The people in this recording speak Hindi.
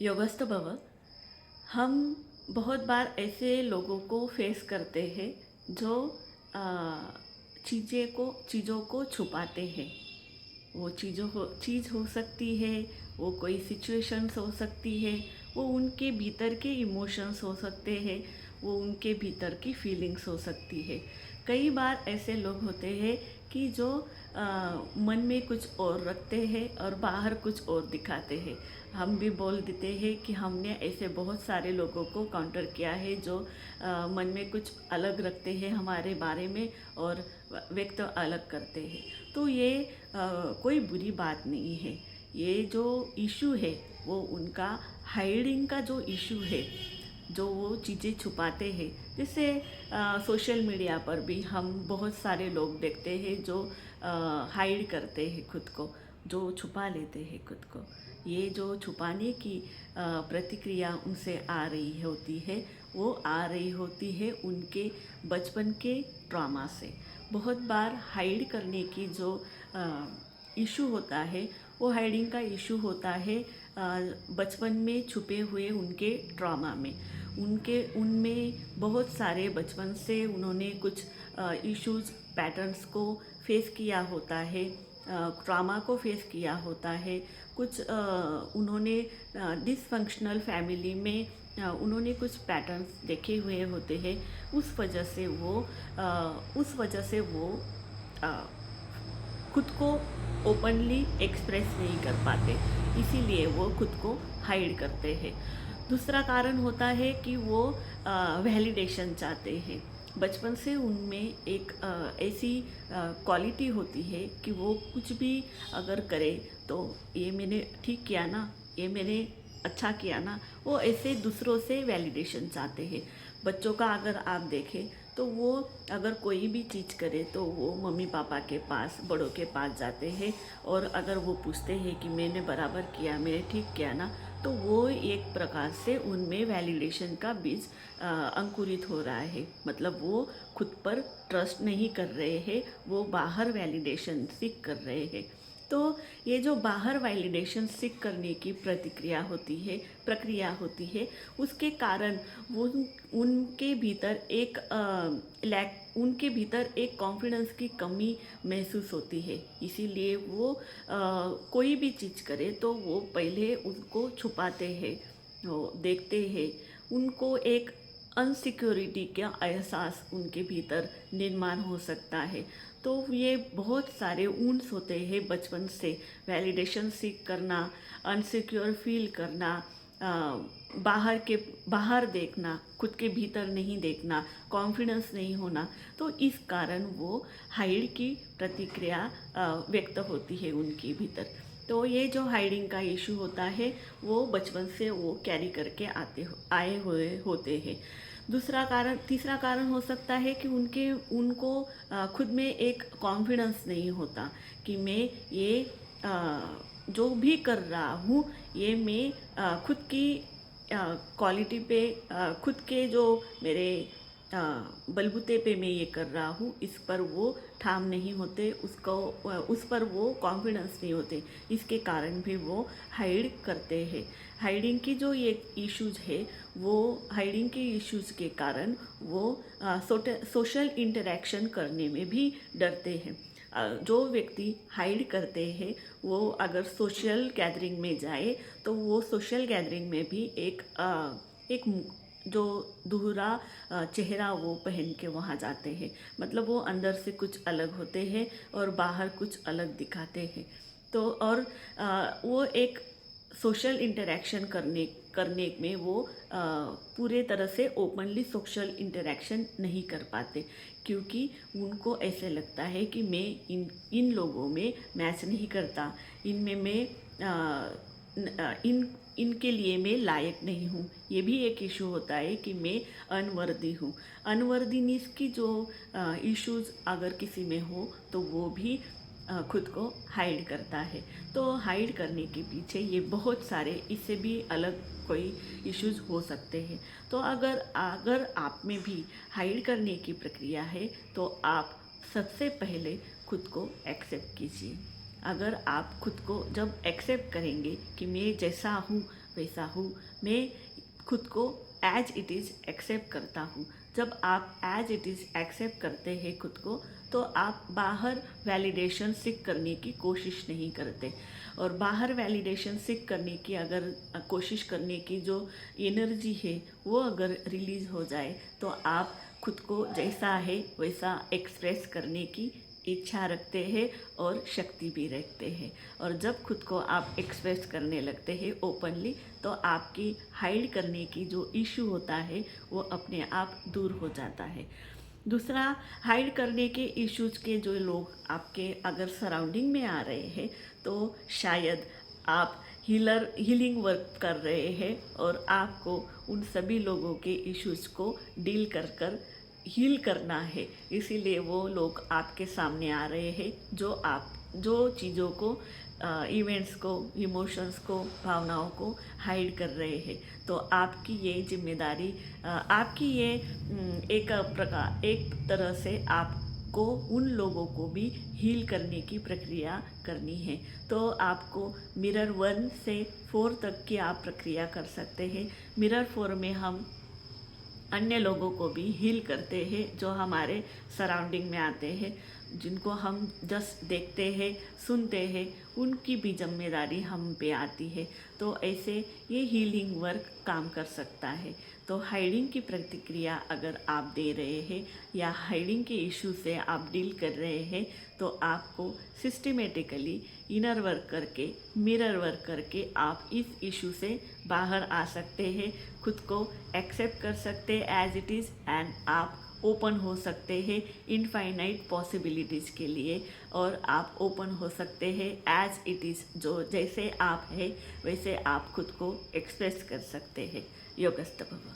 योगस्थ भव। हम बहुत बार ऐसे लोगों को फेस करते हैं जो अ, चीज़ों को छुपाते हैं। वो चीज़ हो सकती है, वो कोई सिचुएशंस हो सकती है, वो उनके भीतर के इमोशंस हो सकते हैं, वो उनके भीतर की फीलिंग्स हो सकती है। कई बार ऐसे लोग होते हैं कि जो मन में कुछ और रखते हैं और बाहर कुछ और दिखाते हैं। हम भी बोल देते हैं कि हमने ऐसे बहुत सारे लोगों को काउंटर किया है जो मन में कुछ अलग रखते हैं हमारे बारे में और व्यक्त अलग करते हैं। तो ये कोई बुरी बात नहीं है। ये जो इशू है वो उनका हाइडिंग का जो इशू है, जो वो चीज़ें छुपाते हैं। जैसे सोशल मीडिया पर भी हम बहुत सारे लोग देखते हैं जो हाइड करते हैं खुद को, जो छुपा लेते हैं खुद को। ये जो छुपाने की प्रतिक्रिया उनसे आ रही होती है, वो आ रही होती है उनके बचपन के ट्रॉमा से। बहुत बार हाइड करने की जो इशू होता है, वो हाइडिंग का इशू होता है बचपन में छुपे हुए उनके ट्रॉमा में। उनमें बहुत सारे बचपन से उन्होंने कुछ इश्यूज पैटर्न्स को फेस किया होता है, ट्रॉमा को फेस किया होता है। कुछ उन्होंने डिसफंक्शनल फैमिली में उन्होंने कुछ पैटर्न्स देखे हुए होते हैं। उस वजह से वो अ, खुद को ओपनली एक्सप्रेस नहीं कर पाते, इसीलिए वो खुद को हाइड करते हैं। दूसरा कारण होता है कि वो वैलिडेशन चाहते हैं। बचपन से उनमें एक ऐसी क्वालिटी होती है कि वो कुछ भी अगर करे तो ये मैंने ठीक किया ना, ये मैंने अच्छा किया ना, वो ऐसे दूसरों से वैलिडेशन चाहते हैं। बच्चों का अगर आप देखें तो वो अगर कोई भी चीज़ करे तो वो मम्मी पापा के पास, बड़ों के पास जाते हैं और अगर वो पूछते हैं कि मैंने बराबर किया, मैंने ठीक किया ना, तो वो एक प्रकार से उनमें वैलिडेशन का बीज अंकुरित हो रहा है। मतलब वो खुद पर ट्रस्ट नहीं कर रहे हैं, वो बाहर वैलिडेशन सीख कर रहे हैं। तो ये जो बाहर वैलिडेशन सीख करने की प्रक्रिया होती है, उसके कारण वो उनके भीतर उनके भीतर एक कॉन्फिडेंस की कमी महसूस होती है। इसीलिए वो कोई भी चीज़ करे तो वो पहले उसको छुपाते हैं, वो देखते हैं। उनको एक अनसिक्योरिटी का एहसास उनके भीतर निर्माण हो सकता है। तो ये बहुत सारे वुंड्स होते हैं बचपन से। वैलिडेशन सीख करना, अनसिक्योर फील करना, बाहर देखना, खुद के भीतर नहीं देखना, कॉन्फिडेंस नहीं होना। तो इस कारण वो हाइड की प्रतिक्रिया व्यक्त होती है उनके भीतर। तो ये जो हाइडिंग का इशू होता है वो बचपन से वो कैरी करके आए हुए होते हैं। तीसरा कारण हो सकता है कि उनको खुद में एक कॉन्फिडेंस नहीं होता कि मैं ये जो भी कर रहा हूँ, ये मैं खुद की क्वालिटी पे, खुद के जो मेरे बलबूते पे मैं ये कर रहा हूँ, इस पर वो ठाम नहीं होते, उस पर वो कॉन्फिडेंस नहीं होते। इसके कारण भी वो हाइड करते हैं। हाइडिंग की जो ये इश्यूज है, वो हाइडिंग के इश्यूज के कारण वो सोशल इंटरेक्शन करने में भी डरते हैं। जो व्यक्ति हाइड करते हैं वो अगर सोशल गैदरिंग में जाए तो वो सोशल गैदरिंग में भी एक जो दूहरा चेहरा वो पहन के वहाँ जाते हैं। मतलब वो अंदर से कुछ अलग होते हैं और बाहर कुछ अलग दिखाते हैं। तो और वो एक सोशल इंटरेक्शन करने में वो पूरे तरह से ओपनली सोशल इंटरेक्शन नहीं कर पाते, क्योंकि उनको ऐसे लगता है कि मैं इन लोगों में मैच नहीं करता, इनमें मैं इनके लिए मैं लायक नहीं हूँ। ये भी एक इशू होता है कि मैं अनवर्दी हूँ। अनवर्दीनेस की जो इश्यूज अगर किसी में हो तो वो भी खुद को हाइड करता है। तो हाइड करने के पीछे ये बहुत सारे इससे भी अलग कोई इश्यूज हो सकते हैं। तो अगर अगर आप में भी हाइड करने की प्रक्रिया है तो आप सबसे पहले खुद को एक्सेप्ट कीजिए। अगर आप खुद को जब एक्सेप्ट करेंगे कि मैं जैसा हूँ वैसा हूँ, मैं खुद को एज इट इज़ एक्सेप्ट करता हूँ। जब आप एज इट इज़ एक्सेप्ट करते हैं खुद को, तो आप बाहर वैलिडेशन सीख करने की कोशिश नहीं करते। और बाहर वैलिडेशन सीख करने की अगर कोशिश करने की जो एनर्जी है वो अगर रिलीज़ हो जाए, तो आप खुद को जैसा है वैसा एक्सप्रेस करने की इच्छा रखते हैं और शक्ति भी रखते हैं। और जब खुद को आप एक्सप्रेस करने लगते हैं ओपनली, तो आपकी हाइड करने की जो इशू होता है वो अपने आप दूर हो जाता है। दूसरा, हाइड करने के इश्यूज के जो लोग आपके अगर सराउंडिंग में आ रहे हैं, तो शायद आप हीलिंग वर्क कर रहे हैं और आपको उन सभी लोगों के इश्यूज को डील कर कर हील करना है। इसीलिए वो लोग आपके सामने आ रहे हैं जो चीज़ों को, इवेंट्स को, इमोशंस को, भावनाओं को हाइड कर रहे हैं। तो आपकी ये जिम्मेदारी, आपकी ये एक तरह से आपको उन लोगों को भी हील करने की प्रक्रिया करनी है। तो आपको मिरर 1 से 4 तक की आप प्रक्रिया कर सकते हैं। मिरर 4 में हम अन्य लोगों को भी हील करते हैं जो हमारे सराउंडिंग में आते हैं, जिनको हम जस्ट देखते हैं, सुनते हैं, उनकी भी जिम्मेदारी हम पे आती है। तो ऐसे ये हीलिंग वर्क काम कर सकता है। तो हाइडिंग की प्रतिक्रिया अगर आप दे रहे हैं या हाइडिंग के इशू से आप डील कर रहे हैं, तो आपको सिस्टमेटिकली इनर वर्क करके, मिरर वर्क करके आप इस इशू से बाहर आ सकते हैं, खुद को एक्सेप्ट कर सकते हैं एज इट इज़, एंड आप ओपन हो सकते हैं इनफाइनाइट पॉसिबिलिटीज़ के लिए। और आप ओपन हो सकते हैं एज इट इज़, जो जैसे आप हैं वैसे आप खुद को एक्सप्रेस कर सकते हैं। योगस्थ भव।